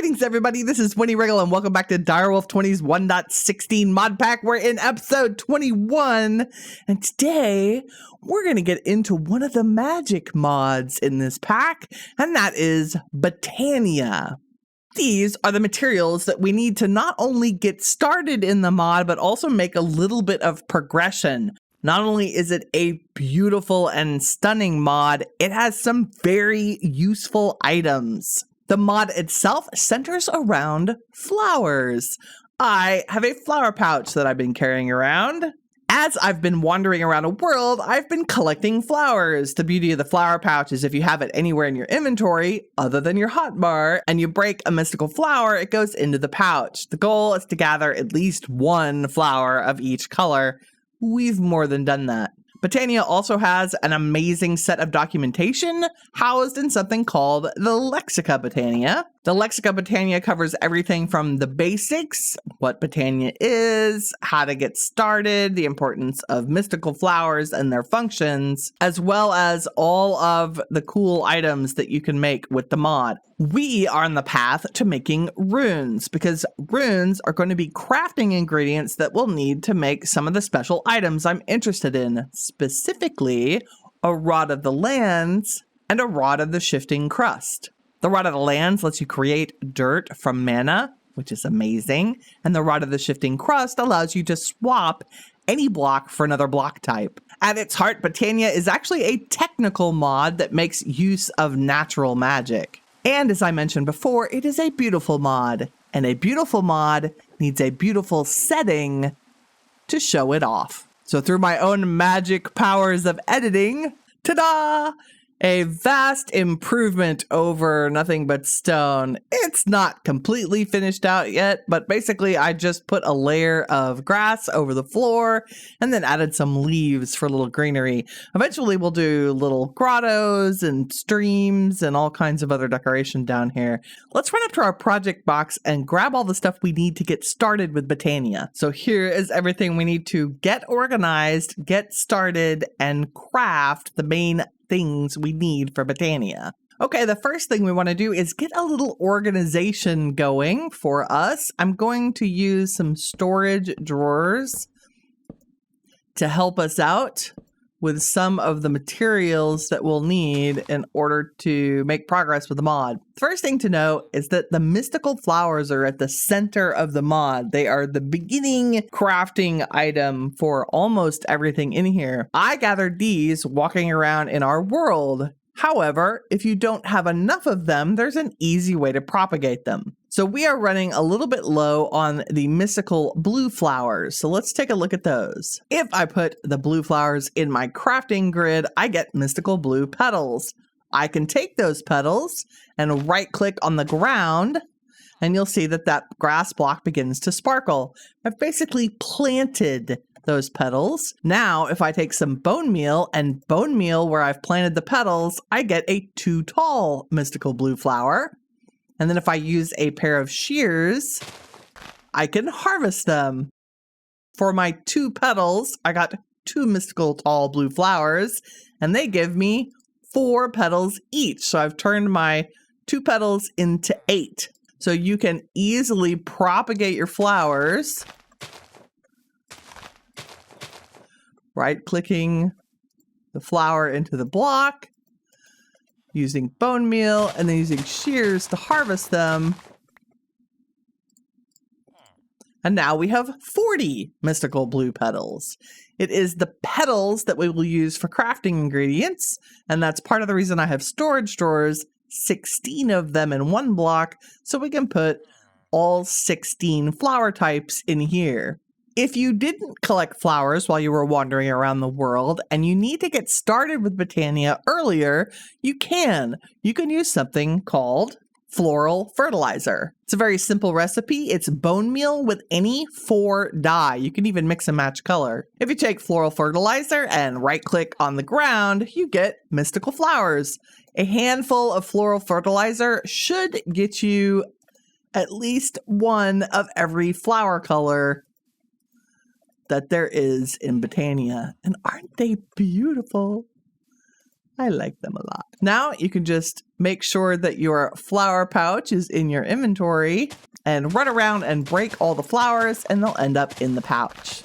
Greetings, everybody. This is Winnie Wriggle, and welcome back to Direwolf20's 1.16 Modpack. We're in episode 21, and today we're going to get into one of the magic mods in this pack, and that is Botania. These are the materials that we need to not only get started in the mod, but also make a little bit of progression. Not only is it a beautiful and stunning mod, it has some very useful items. The mod itself centers around flowers. I have a flower pouch that I've been carrying around. As I've been wandering around a world, I've been collecting flowers. The beauty of the flower pouch is if you have it anywhere in your inventory, other than your hotbar, and you break a mystical flower, it goes into the pouch. The goal is to gather at least one flower of each color. We've more than done that. Botania also has an amazing set of documentation housed in something called the Lexica Botania. The Lexica Botania covers everything from the basics, what Botania is, how to get started, the importance of mystical flowers and their functions, as well as all of the cool items that you can make with the mod. We are on the path to making runes, because runes are going to be crafting ingredients that we'll need to make some of the special items I'm interested in, specifically a Rod of the Lands and a Rod of the Shifting Crust. The Rod of the Lands lets you create dirt from mana, which is amazing, and the Rod of the Shifting Crust allows you to swap any block for another block type. At its heart, Botania is actually a technical mod that makes use of natural magic. And as I mentioned before, it is a beautiful mod, and a beautiful mod needs a beautiful setting to show it off. So through my own magic powers of editing, ta-da! A vast improvement over Nothing But Stone. It's not completely finished out yet, but basically I just put a layer of grass over the floor and then added some leaves for a little greenery. Eventually we'll do little grottos and streams and all kinds of other decoration down here. Let's run up to our project box and grab all the stuff we need to get started with Botania. So here is everything we need to get organized, get started, and craft the main things we need for Botania. Okay, the first thing we want to do is get a little organization going for us. I'm going to use some storage drawers to help us out with some of the materials that we'll need in order to make progress with the mod. First thing to know is that the mystical flowers are at the center of the mod. They are the beginning crafting item for almost everything in here. I gathered these walking around in our world. However, if you don't have enough of them, there's an easy way to propagate them. So we are running a little bit low on the mystical blue flowers. So let's take a look at those. If I put the blue flowers in my crafting grid, I get mystical blue petals. I can take those petals and right click on the ground, and you'll see that that grass block begins to sparkle. I've basically planted those petals. Now, if I take some bone meal and bone meal where I've planted the petals, I get a 2 tall mystical blue flower. And then if I use a pair of shears, I can harvest them. For my 2 petals, I got 2 mystical tall blue flowers, and they give me 4 petals each. So I've turned my 2 petals into 8. So you can easily propagate your flowers, right-clicking the flower into the block, using bone meal, and then using shears to harvest them. And now we have 40 mystical blue petals. It is the petals that we will use for crafting ingredients, and that's part of the reason I have storage drawers, 16 of them in one block, so we can put all 16 flower types in here. If you didn't collect flowers while you were wandering around the world and you need to get started with Botania earlier, you can. You can use something called floral fertilizer. It's a very simple recipe. It's bone meal with any 4 dye. You can even mix and match color. If you take floral fertilizer and right click on the ground, you get mystical flowers. A handful of floral fertilizer should get you at least one of every flower color that there is in Botania. And aren't they beautiful? I like them a lot. Now you can just make sure that your flower pouch is in your inventory and run around and break all the flowers and they'll end up in the pouch.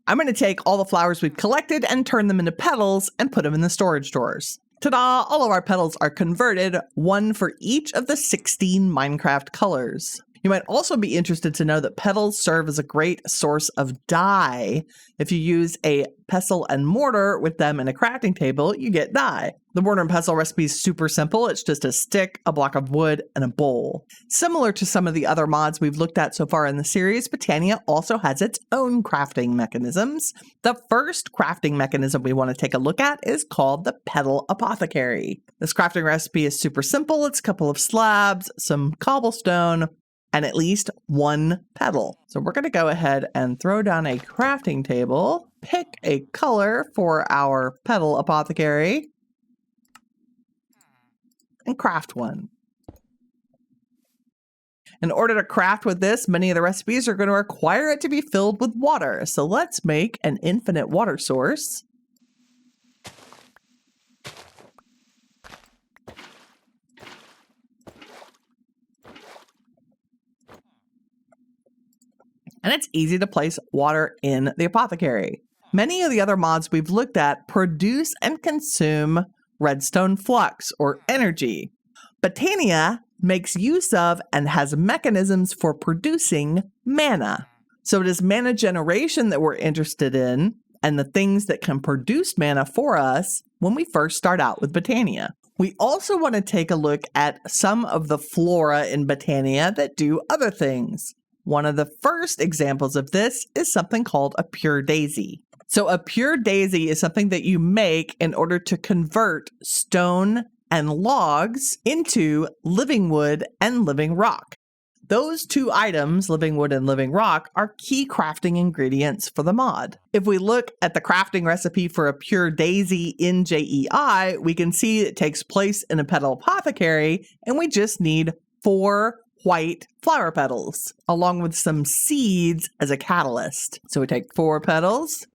I'm going to take all the flowers we've collected and turn them into petals and put them in the storage drawers. Ta-da! All of our petals are converted, one for each of the 16 Minecraft colors. You might also be interested to know that petals serve as a great source of dye. If you use a pestle and mortar with them in a crafting table, you get dye. The mortar and pestle recipe is super simple. It's just a stick, a block of wood, and a bowl. Similar to some of the other mods we've looked at so far in the series, Botania also has its own crafting mechanisms. The first crafting mechanism we want to take a look at is called the Petal Apothecary. This crafting recipe is super simple. It's a couple of slabs, some cobblestone, and at least one petal. So we're going to go ahead and throw down a crafting table, pick a color for our Petal Apothecary, and craft one. In order to craft with this, many of the recipes are going to require it to be filled with water. So let's make an infinite water source. And it's easy to place water in the apothecary. Many of the other mods we've looked at produce and consume redstone flux or energy. Botania makes use of and has mechanisms for producing mana. So it is mana generation that we're interested in and the things that can produce mana for us when we first start out with Botania. We also want to take a look at some of the flora in Botania that do other things. One of the first examples of this is something called a pure daisy. So a pure daisy is something that you make in order to convert stone and logs into living wood and living rock. Those two items, living wood and living rock, are key crafting ingredients for the mod. If we look at the crafting recipe for a pure daisy in JEI, we can see it takes place in a petal apothecary, and we just need 4 white flower petals, along with some seeds as a catalyst. So we take 4 petals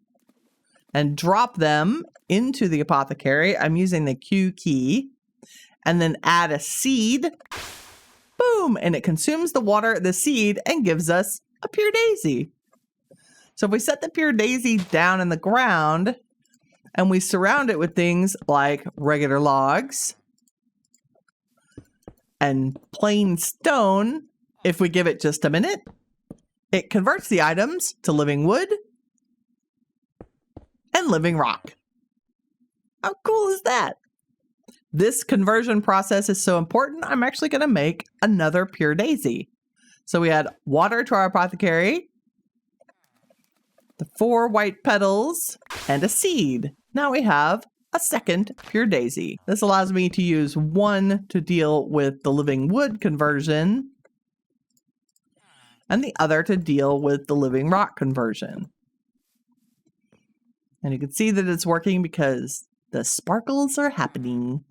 and drop them into the apothecary. I'm using the Q key, and then add a seed. Boom! And it consumes the water, the seed, and gives us a pure daisy. So if we set the pure daisy down in the ground, and we surround it with things like regular logs, and plain stone, if we give it just a minute, it converts the items to living wood and living rock. How cool is that? This conversion process is so important, I'm actually going to make another pure daisy. So we add water to our apothecary, the 4 white petals, and a seed. Now we have a second pure daisy. This allows me to use 1 to deal with the living wood conversion and the other to deal with the living rock conversion. And you can see that it's working because the sparkles are happening.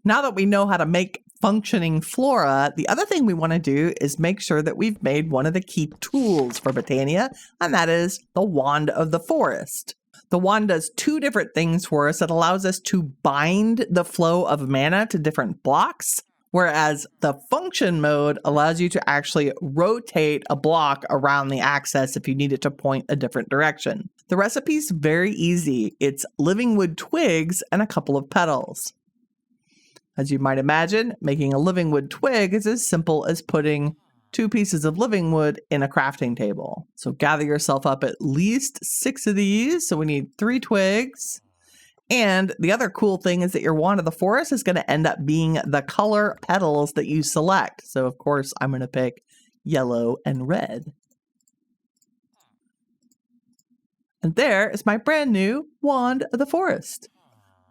Now that we know how to make functioning flora, the other thing we want to do is make sure that we've made one of the key tools for Botania, and that is the Wand of the Forest. The wand does 2 different things for us. It allows us to bind the flow of mana to different blocks, whereas the function mode allows you to actually rotate a block around the axis if you need it to point a different direction. The recipe's very easy. It's living wood twigs and a couple of petals. As you might imagine, making a living wood twig is as simple as putting 2 pieces of living wood in a crafting table. So gather yourself up at least 6 of these. So we need 3 twigs. And the other cool thing is that your Wand of the Forest is going to end up being the color petals that you select. So of course, I'm going to pick yellow and red. And there is my brand new Wand of the Forest.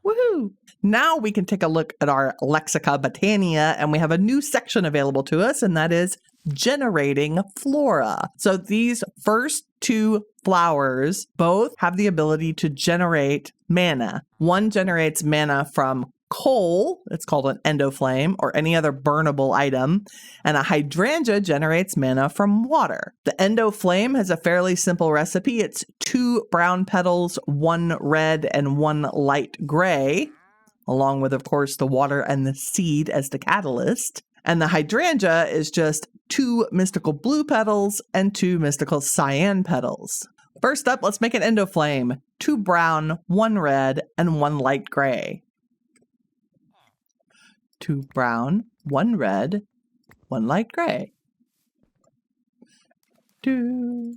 Woohoo! Now we can take a look at our Lexica Botania, and we have a new section available to us, and that is generating flora. So these first 2 flowers both have the ability to generate mana. One generates mana from coal, it's called an endoflame, or any other burnable item, and a hydrangea generates mana from water. The endoflame has a fairly simple recipe. It's 2 brown petals, 1 red, and 1 light gray, along with, of course, the water and the seed as the catalyst. And the hydrangea is just 2 mystical blue petals and 2 mystical cyan petals. First up, let's make an endoflame. 2 brown, 1 red, and 1 light gray. 2 brown, 1 red, 1 light gray. 2,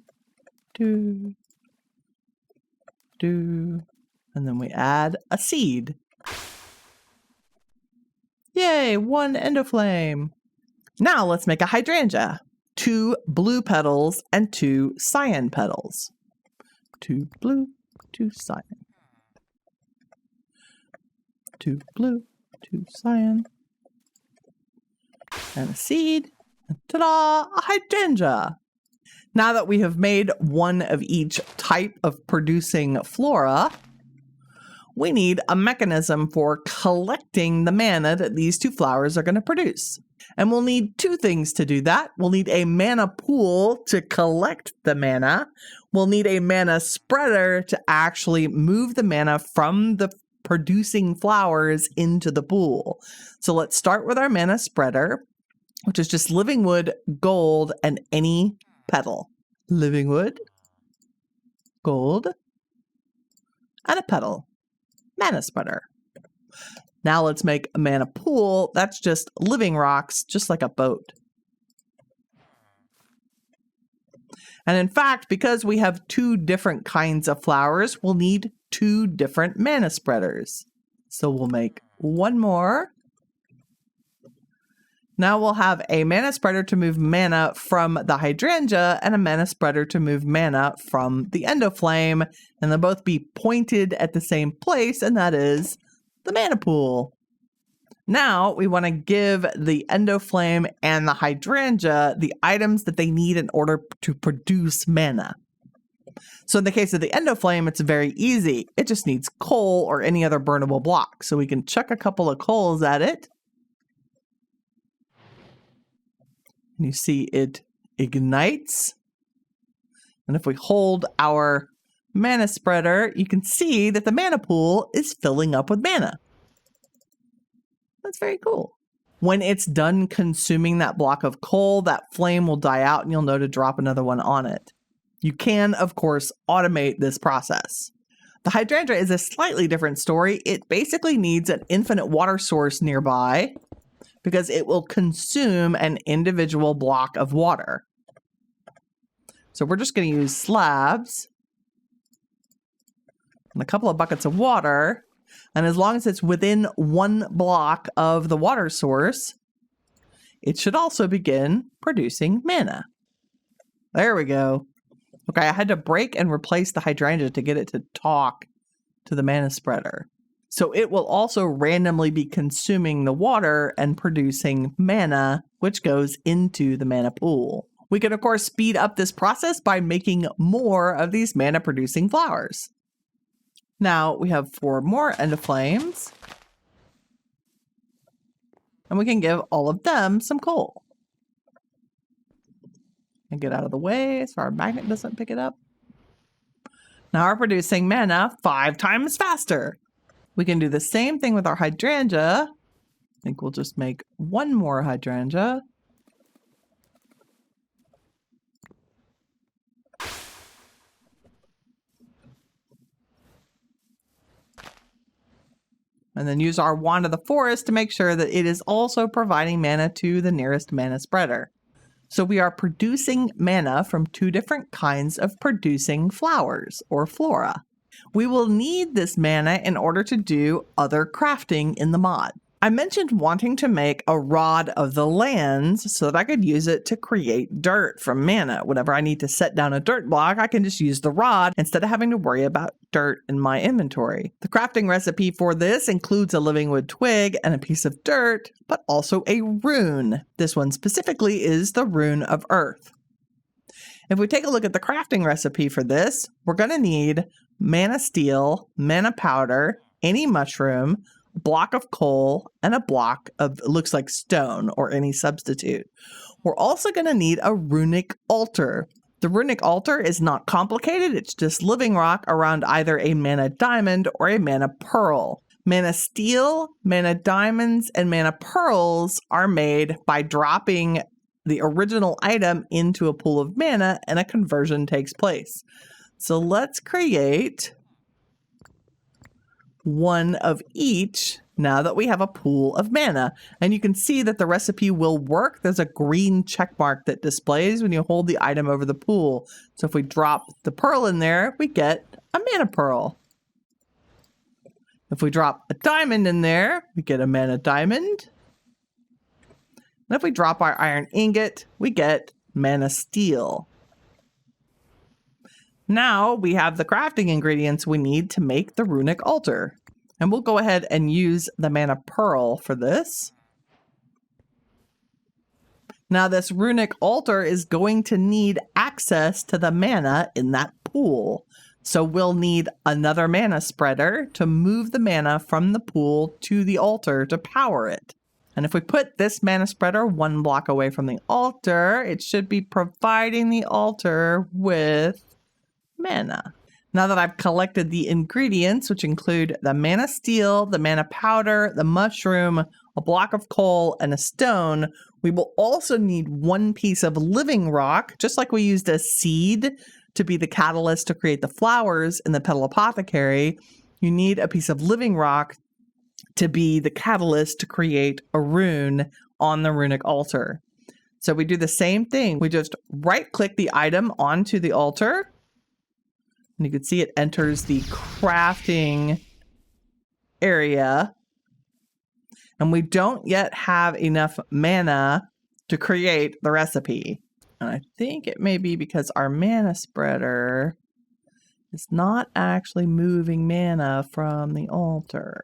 2, 2. And then we add a seed. Yay, 1 endoflame. Now let's make a hydrangea. 2 blue petals and 2 cyan petals. 2 blue, 2 cyan. 2 blue, 2 cyan. And a seed. Ta-da! A hydrangea! Now that we have made one of each type of producing flora, we need a mechanism for collecting the mana that these 2 flowers are going to produce. And we'll need 2 things to do that. We'll need a mana pool to collect the mana. We'll need a mana spreader to actually move the mana from the producing flowers into the pool. So let's start with our mana spreader, which is just living wood, gold, and any petal. Living wood, gold, and a petal. Mana spreader. Now let's make a mana pool. That's just living rocks, just like a boat. And in fact, because we have 2 different kinds of flowers, we'll need 2 different mana spreaders. So we'll make 1 more. Now we'll have a mana spreader to move mana from the hydrangea and a mana spreader to move mana from the endoflame, and they'll both be pointed at the same place, and that is the mana pool. Now we want to give the endoflame and the hydrangea the items that they need in order to produce mana. So in the case of the endoflame, it's very easy. It just needs coal or any other burnable block. So we can chuck a couple of coals at it. And you see it ignites. And if we hold our mana spreader, you can see that the mana pool is filling up with mana. That's very cool. When it's done consuming that block of coal, that flame will die out and you'll know to drop another one on it. You can, of course, automate this process. The hydrangea is a slightly different story. It basically needs an infinite water source nearby, because it will consume an individual block of water. So we're just going to use slabs and a couple of buckets of water. And as long as it's within 1 block of the water source, it should also begin producing mana. There we go. Okay, I had to break and replace the hydrangea to get it to talk to the mana spreader. So it will also randomly be consuming the water and producing mana, which goes into the mana pool. We can, of course, speed up this process by making more of these mana-producing flowers. Now we have 4 more endoflames. And we can give all of them some coal. And get out of the way so our magnet doesn't pick it up. Now we're producing mana 5 times faster. We can do the same thing with our hydrangea. I think we'll just make 1 more hydrangea. And then use our Wand of the Forest to make sure that it is also providing mana to the nearest mana spreader. So we are producing mana from 2 different kinds of producing flowers or flora. We will need this mana in order to do other crafting in the mod. I mentioned wanting to make a rod of the lands so that I could use it to create dirt from mana. Whenever I need to set down a dirt block, I can just use the rod instead of having to worry about dirt in my inventory. The crafting recipe for this includes a living wood twig and a piece of dirt, but also a rune. This one specifically is the Rune of Earth. If we take a look at the crafting recipe for this, we're going to need mana steel, mana powder, any mushroom, block of coal and a block of, it looks like stone or any substitute. We're also going to need a runic altar. The runic altar is not complicated. It's just living rock around either a mana diamond or a mana pearl. Mana steel, mana diamonds, and mana pearls are made by dropping the original item into a pool of mana and a conversion takes place. So let's create one of each now that we have a pool of mana. And you can see that the recipe will work. There's a green check mark that displays when you hold the item over the pool. So if we drop the pearl in there, we get a mana pearl. If we drop a diamond in there, we get a mana diamond. And if we drop our iron ingot, we get mana steel. Now we have the crafting ingredients we need to make the runic altar. And we'll go ahead and use the mana pearl for this. Now this runic altar is going to need access to the mana in that pool. So we'll need another mana spreader to move the mana from the pool to the altar to power it. And if we put this mana spreader one block away from the altar, it should be providing the altar with mana. Now that I've collected the ingredients, which include the mana steel, the mana powder, the mushroom, a block of coal, and a stone, we will also need one piece of living rock, just like we used a seed to be the catalyst to create the flowers in the Petal Apothecary. You need a piece of living rock to be the catalyst to create a rune on the runic altar. So we do the same thing. We just right-click the item onto the altar. And you can see it enters the crafting area. And we don't yet have enough mana to create the recipe. And I think it may be because our mana spreader is not actually moving mana from the altar.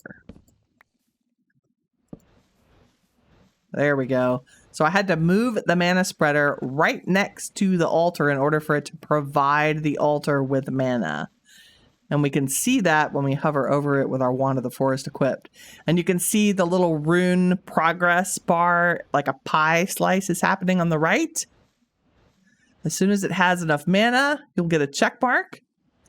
There we go. So I had to move the mana spreader right next to the altar in order for it to provide the altar with mana. And we can see that when we hover over it with our Wand of the Forest equipped. And you can see the little rune progress bar, like a pie slice is happening on the right. As soon as it has enough mana, you'll get a check mark.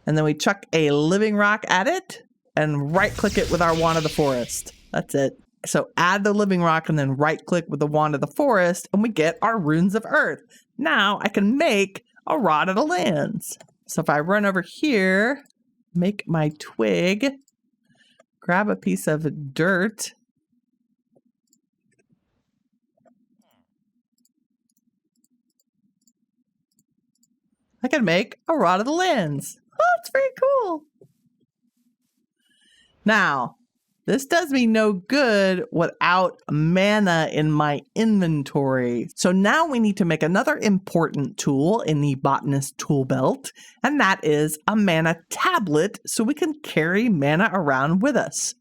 And then we chuck a living rock at it and right click it with our Wand of the Forest. That's it. So add the living rock and then right click with the Wand of the Forest and we get our runes of earth. Now I can make a Rod of the Lands. So if I run over here, make my twig, grab a piece of dirt, I can make a Rod of the Lands. Oh, that's very cool. Now, this does me no good without mana in my inventory. So now we need to make another important tool in the botanist tool belt, and that is a mana tablet so we can carry mana around with us.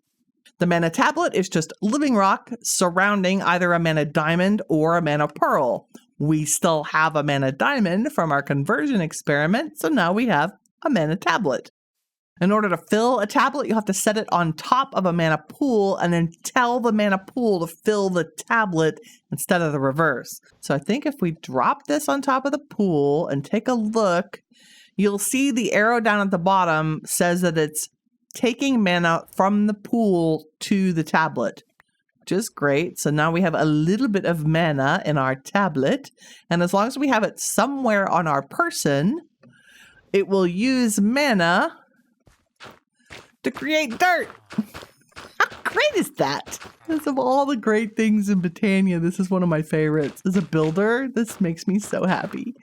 The mana tablet is just living rock surrounding either a mana diamond or a mana pearl. We still have a mana diamond from our conversion experiment, so now we have a mana tablet. In order to fill a tablet, you have to set it on top of a mana pool and then tell the mana pool to fill the tablet instead of the reverse. So I think if we drop this on top of the pool and take a look, you'll see the arrow down at the bottom says that it's taking mana from the pool to the tablet, which is great. So now we have a little bit of mana in our tablet. And as long as we have it somewhere on our person, it will use mana to create dirt. How great is that? Because of all the great things in Botania, this is one of my favorites. As a builder, this makes me so happy.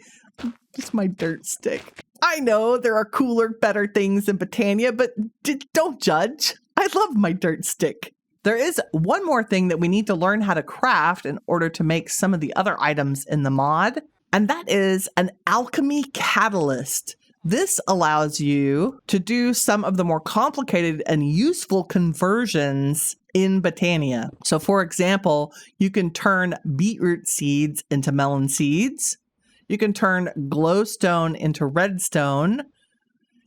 Just my dirt stick. I know there are cooler, better things in Botania, but don't judge. I love my dirt stick. There is one more thing that we need to learn how to craft in order to make some of the other items in the mod, and that is an alchemy catalyst. This allows you to do some of the more complicated and useful conversions in Botania. So for example, you can turn beetroot seeds into melon seeds. You can turn glowstone into redstone.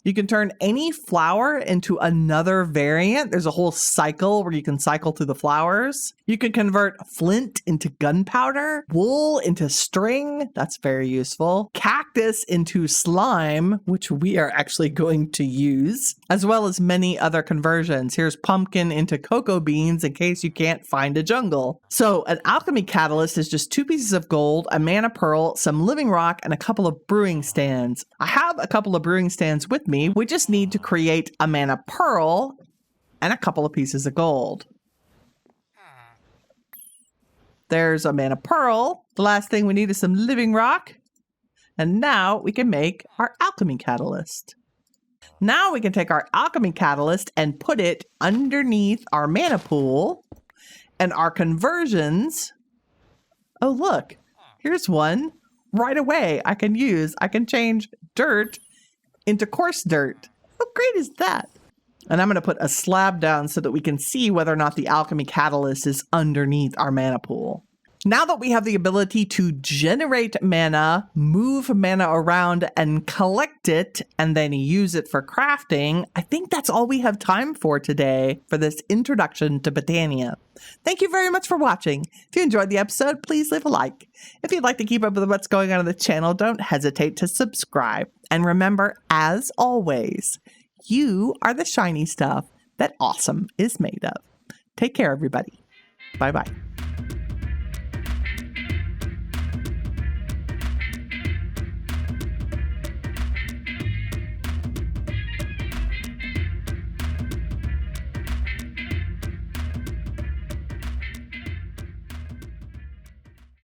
You can turn any flower into another variant. There's a whole cycle where you can cycle through the flowers. You can convert flint into gunpowder, wool into string. That's very useful. Cactus into slime, which we are actually going to use, as well as many other conversions. Here's pumpkin into cocoa beans in case you can't find a jungle. So an alchemy catalyst is just 2 pieces of gold, a mana pearl, some living rock, and a couple of brewing stands. I have a couple of brewing stands with me. We just need to create a mana pearl and a couple of pieces of gold. There's a mana pearl. The last thing we need is some living rock. And now we can make our alchemy catalyst. Now we can take our alchemy catalyst and put it underneath our mana pool and our conversions. Oh, look, here's one right away. I can change dirt into coarse dirt. How great is that? And I'm going to put a slab down so that we can see whether or not the alchemy catalyst is underneath our mana pool. Now that we have the ability to generate mana, move mana around, and collect it, and then use it for crafting, I think that's all we have time for today for this introduction to Botania. Thank you very much for watching. If you enjoyed the episode, please leave a like. If you'd like to keep up with what's going on in the channel, don't hesitate to subscribe. And remember, as always, you are the shiny stuff that awesome is made of. Take care, everybody. Bye-bye.